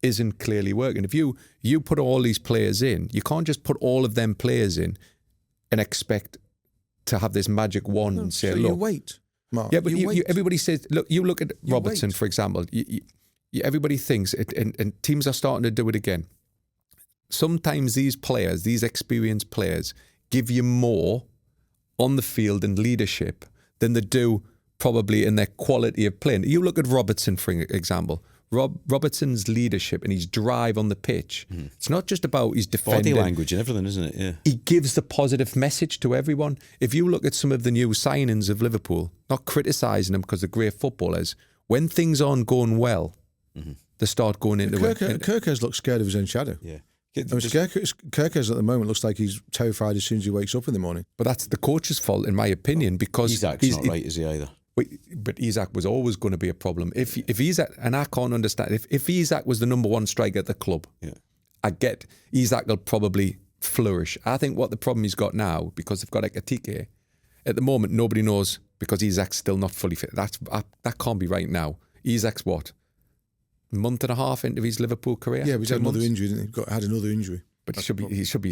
isn't clearly working. If you put all these players in, you can't just put all of them players in and expect to have this magic wand and say, look. You wait, Mark. Yeah, but everybody says, look, you look at Robertson, for example. Everybody thinks, and teams are starting to do it again. Sometimes these players, these experienced players, give you more on the field and leadership than they do probably in their quality of playing. You look at Robertson, for example. Robertson's leadership and his drive on the pitch. It's not just about his defending. Body language and everything, isn't it? Yeah. He gives the positive message to everyone. If you look at some of the new signings of Liverpool, not criticising them because they're great footballers, when things aren't going well, they start going into it. Kirkers looks scared of his own shadow. Yeah. Kirkers at the moment looks like he's terrified as soon as he wakes up in the morning. But that's the coach's fault, in my opinion, because Isak's not right, is he either? But Isak was always going to be a problem. If Isak, and I can't understand, if Isak was the number one striker at the club, I get Isak will probably flourish. I think what the problem he's got now, because they've got Ekitike, at the moment nobody knows because Isak's still not fully fit. That can't be right now. Isak's what? A month and a half into his Liverpool career? Yeah, but he had another injury, didn't he? Had another injury. But he should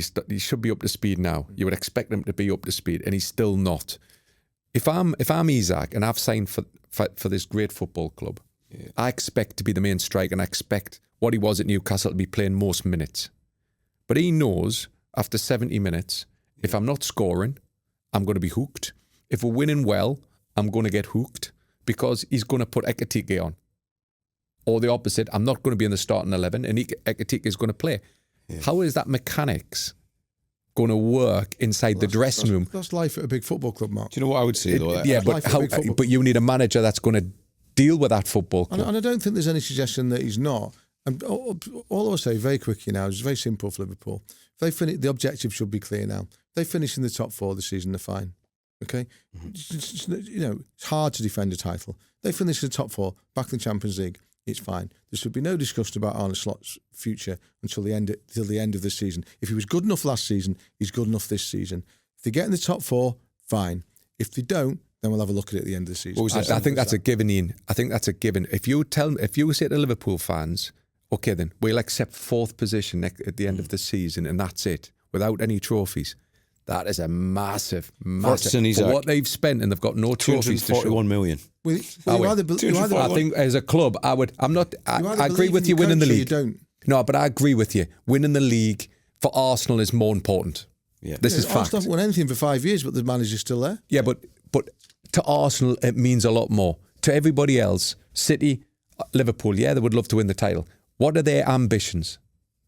be up to speed now. You would expect him to be up to speed, and he's still not. If I'm Isak and I've signed for this great football club, I expect to be the main striker, and I expect what he was at Newcastle to be playing most minutes. But he knows after 70 minutes, if I'm not scoring, I'm going to be hooked. If we're winning well, I'm going to get hooked because he's going to put Ekitike on. Or the opposite, I'm not going to be in the starting 11 and Ekitike is going to play. Yeah. How is that mechanics going to work inside the dressing room? That's life at a big football club, Mark. Do you know what I would say, though? But you need a manager that's going to deal with that football club. And I don't think there's any suggestion that he's not. And all I'll say very quickly now is very simple for Liverpool. If they finish, the objective should be clear now. If they finish in the top 4 this season, they're fine. Okay? It's hard to defend a title. They finish in the top 4, back in the Champions League, it's fine. There should be no discussion about Arne Slot's future until the end of the season. If he was good enough last season, he's good enough this season. If they get in the top 4, fine. If they don't, then we'll have a look at it at the end of the season. I think that's a given, Ian. I think that's a given. If you say to Liverpool fans, okay, then we'll accept 4th position at the end of the season, and that's it, without any trophies, That is a massive. For what they've spent, and they've got no trophies to show. 241 million. I think as a club, I agree with you winning the league. You don't. No, but I agree with you. Winning the league for Arsenal is more important. Yeah. This is fact. Arsenal haven't won anything for 5 years, but the manager's still there. Yeah, but to Arsenal, it means a lot more. To everybody else, City, Liverpool, yeah, they would love to win the title. What are their ambitions?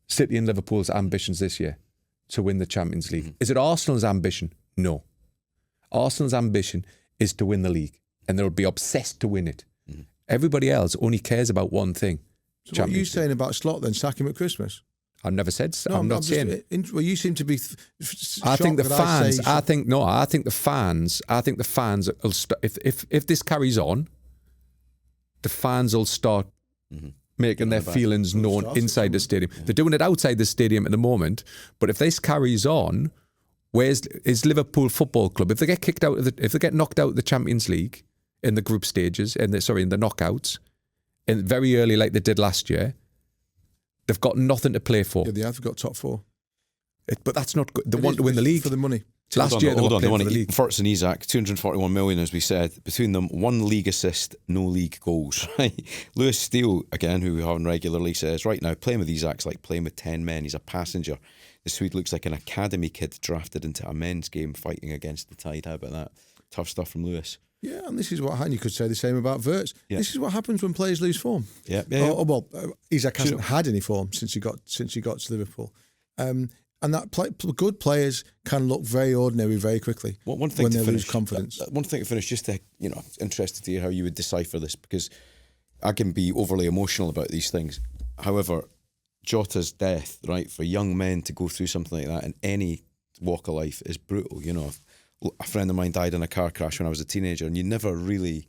City and Liverpool's ambitions this year to win the Champions League. Is it Arsenal's ambition? No. Arsenal's ambition is to win the league, and they'll be obsessed to win it. Everybody else only cares about one thing. So what are you saying about Slot then? Sack him at Christmas? I've never said. No, I'm not saying it. Well, you seem to be. I think the fans. I think the fans. Will if this carries on, the fans will start making their feelings known inside the stadium. They're doing it outside the stadium at the moment, but if this carries on, is Liverpool Football Club? If they get kicked out if they get knocked out of the Champions League in the group stages, in the knockouts, and very early like they did last year, they've got nothing to play for. Yeah, they have got top 4. But that's not good. They want to win the league for the money. Last year, they were playing for the league. Furtz and Isak, 241 million, as we said. Between them, 1 league assist, no league goals. Right? Lewis Steele, again, who we have regularly, says, right now, playing with Isak's like playing with 10 men. He's a passenger. The Swede looks like an academy kid drafted into a men's game fighting against the tide. How about that? Tough stuff from Lewis. Yeah, and this is what you could say the same about Wirtz. Yeah. This is what happens when players lose form. Yeah. Isak hasn't had any form since he got to Liverpool. And that good players can look very ordinary very quickly when they lose confidence. One thing to finish, just to, interested to hear how you would decipher this, because I can be overly emotional about these things. However, Jota's death, right, for young men to go through something like that in any walk of life is brutal. A friend of mine died in a car crash when I was a teenager, and you never really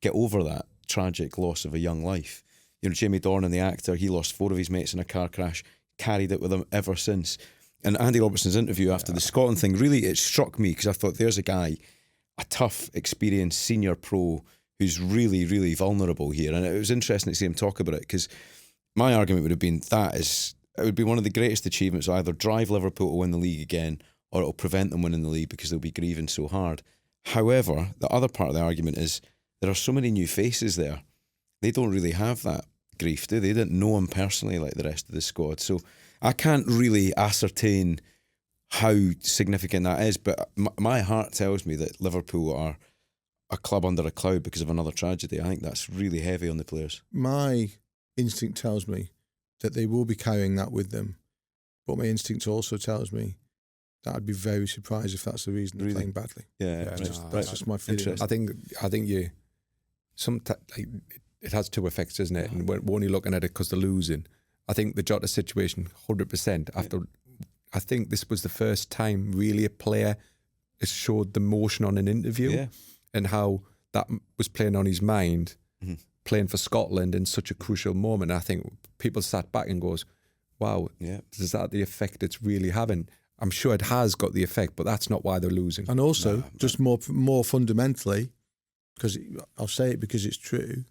get over that tragic loss of a young life. Jamie Dornan, the actor, he lost 4 of his mates in a car crash, carried it with him ever since. And Andy Robertson's interview after the Scotland thing, really, it struck me, because I thought, there's a guy, a tough, experienced senior pro who's really, really vulnerable here. And it was interesting to see him talk about it, because my argument would have been it would be one of the greatest achievements, either drive Liverpool to win the league again, or it'll prevent them winning the league because they'll be grieving so hard. However, the other part of the argument is there are so many new faces there. They don't really have that grief, do they? They didn't know him personally like the rest of the squad. So I can't really ascertain how significant that is, but my heart tells me that Liverpool are a club under a cloud because of another tragedy. I think that's really heavy on the players. My instinct tells me that they will be carrying that with them, but my instinct also tells me that I'd be very surprised if that's the reason they're playing badly. Yeah, that's just my feeling. I think it has 2 effects, isn't it? And we're only looking at it because they're losing. I think the Jota situation, 100%. I think this was the first time really a player has showed the emotion on an interview and how that was playing on his mind, playing for Scotland in such a crucial moment. And I think people sat back and goes, wow, is that the effect it's really having? I'm sure it has got the effect, but that's not why they're losing. And also, just more fundamentally, because I'll say it because it's true,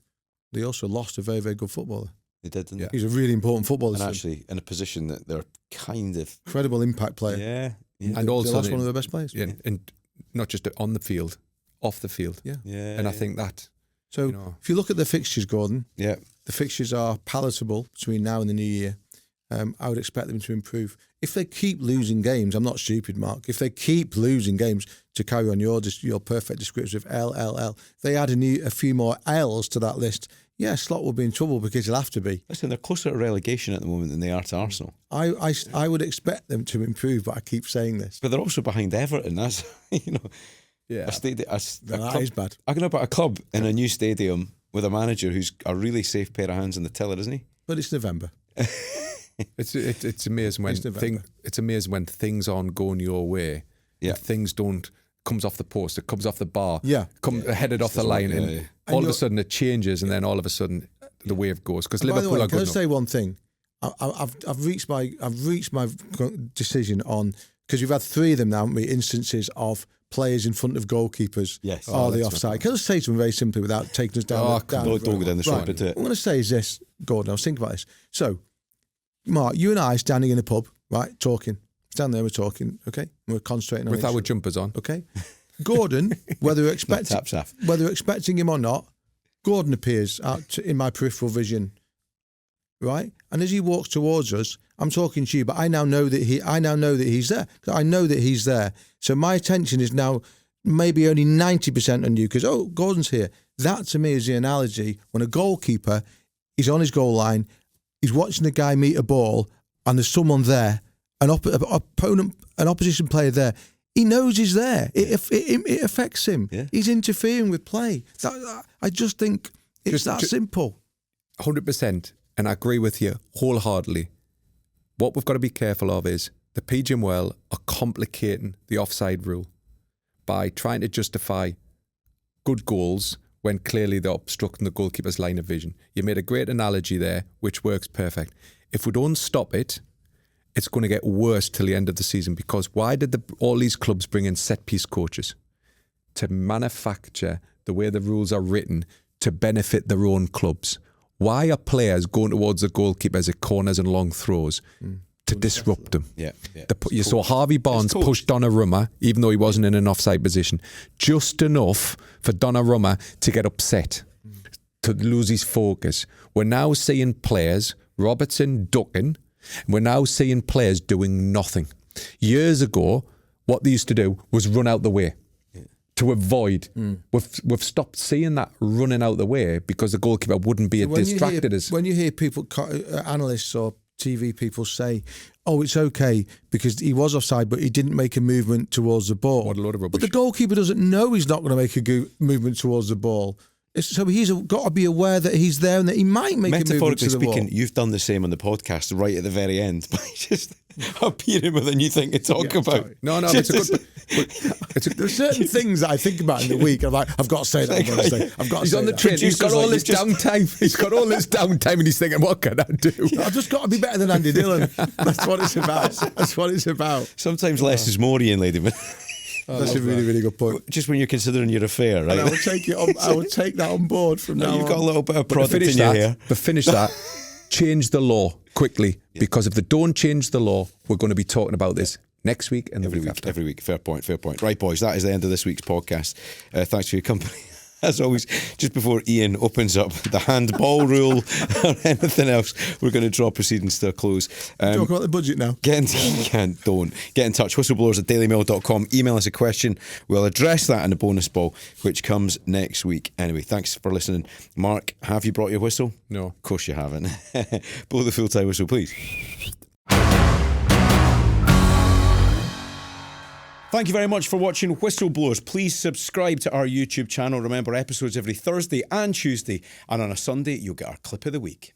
they also lost a very, very good footballer. They did, didn't they? He's a really important footballer. And actually, in a position that they're kind of... Incredible impact player. Yeah. And also... They lost one of their best players. Yeah, and not just on the field, off the field. Yeah. And I think that... So, if you look at the fixtures, Gordon, the fixtures are palatable between now and the new year. I would expect them to improve. If they keep losing games, I'm not stupid, Mark. If they keep losing games, to carry on your perfect description of LLL, if they add a few more L's to that list, Slot will be in trouble because he'll have to be. Listen, they're closer to relegation at the moment than they are to Arsenal. I would expect them to improve, but I keep saying this. But they're also behind Everton. That's, Yeah, that is bad. I can know about a club in a new stadium with a manager who's a really safe pair of hands in the tiller, isn't he? But it's November. It's amazing when things aren't going your way. Yeah, things don't comes off the post, it comes off the bar. Headed off the line, and all of a sudden it changes, and then all of a sudden the wave goes. Because Liverpool are good. Can I say one thing? I've reached my decision on, because we've had 3 of them now, haven't we? Instances of players in front of goalkeepers. Yes. Are they offside? Can I say something very simply without taking us down? Don't go down the short bit to it. What I'm going to say is this, Gordon. I was thinking about this. So, Mark, you and I standing in a pub, right, talking. Stand there, we're talking, okay? We're concentrating on With our jumpers on. Okay. Gordon, whether we're expecting him or not, Gordon appears in my peripheral vision, right? And as he walks towards us, I'm talking to you, but I now know that he's there. I know that he's there. So my attention is now maybe only 90% on you because, Gordon's here. That to me is the analogy when a goalkeeper is on his goal line, he's watching the guy meet a ball, and there's someone there, an opposition player there. He knows he's there. It affects him. Yeah. He's interfering with play. I just think it's that simple. 100%. And I agree with you wholeheartedly. What we've got to be careful of is the PGMOL are complicating the offside rule by trying to justify good goals when clearly they're obstructing the goalkeeper's line of vision. You made a great analogy there, which works perfect. If we don't stop it, it's going to get worse till the end of the season because why did all these clubs bring in set-piece coaches? To manufacture the way the rules are written to benefit their own clubs. Why are players going towards the goalkeepers at corners and long throws? To disrupt them. Yeah. You saw Harvey Barnes push Donnarumma, even though he wasn't in an offside position, just enough for Donnarumma to get upset, to lose his focus. We're now seeing players, Robertson ducking, and we're now seeing players doing nothing. Years ago, what they used to do was run out the way to avoid. We've stopped seeing that running out the way because the goalkeeper wouldn't be distracted. When you hear people, analysts or TV people say, it's okay because he was offside but he didn't make a movement towards the ball. What a load of rubbish. But the goalkeeper doesn't know he's not going to make a movement towards the ball. So he's got to be aware that he's there and that he might make a movement to the ball. Metaphorically speaking, you've done the same on the podcast right at the very end by just appearing with a new thing to talk about. Sorry. No, it's a good... There's certain things that I think about in the week. I'm like, I've got to say that. He's on the train. He's got all this downtime. He's got all this downtime and he's thinking, what can I do? I've just got to be better than Andy Dillon. That's what it's about. Sometimes less is more, Ian Ladyman. That's a really, really good point. Just when you're considering your affair, right? And I would take that on board from now on. You've got a little bit of product in your hair. But finish that. Change the law quickly because if they don't change the law, we're going to be talking about this next week and every week. Fair point. Right, boys, that is the end of this week's podcast. Thanks for your company. As always, just before Ian opens up the handball rule or anything else, we're going to draw proceedings to a close. Talk about the budget now. Get in touch. Whistleblowers@dailymail.com. Email us a question. We'll address that in the bonus ball, which comes next week. Anyway, thanks for listening. Mark, have you brought your whistle? No. Of course you haven't. Blow the full-time whistle, please. Thank you very much for watching Whistleblowers. Please subscribe to our YouTube channel. Remember, episodes every Thursday and Tuesday, and on a Sunday, you'll get our clip of the week.